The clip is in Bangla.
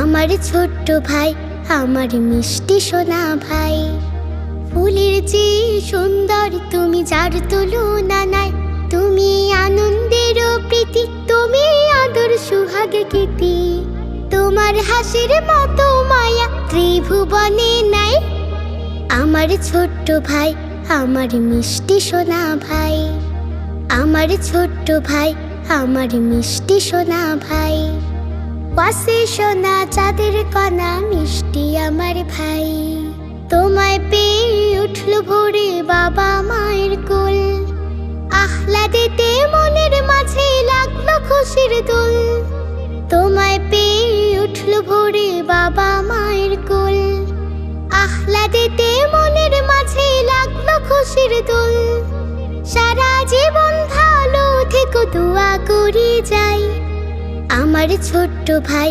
আমার ছোট্ট ভাই, আমার মিষ্টি সোনা ভাই। ফুলের চেয়ে সুন্দর তুমি, যার তুলনা নাই। তুমি আনন্দের প্রীতি, তুমি আদর সুহাগ কীর্তি। তোমার হাসির মতো মায়া ত্রিভুবনে নাই। আমার ছোট্ট ভাই, আমার মিষ্টি সোনা ভাই। আমার ছোট্ট ভাই, আমার মিষ্টি সোনা ভাই। পাশে সোনা চাঁদের কণা, মিষ্টি আমার ভাই। তোমায় পেয়ে উঠল ভোরে বাবা মায়ের কোল। আহ্লাদেতে মনের মাঝে লাগলো খুশির দোল। তোমায় পেয়ে উঠল ভোরে বাবা মায়ের কোল। আহ্লাদেতে মনের মাঝে লাগলো খুশির দোল। সারা জীবন ভালো থেকো দোয়া করে যাই। আমার ছোট্ট ভাই,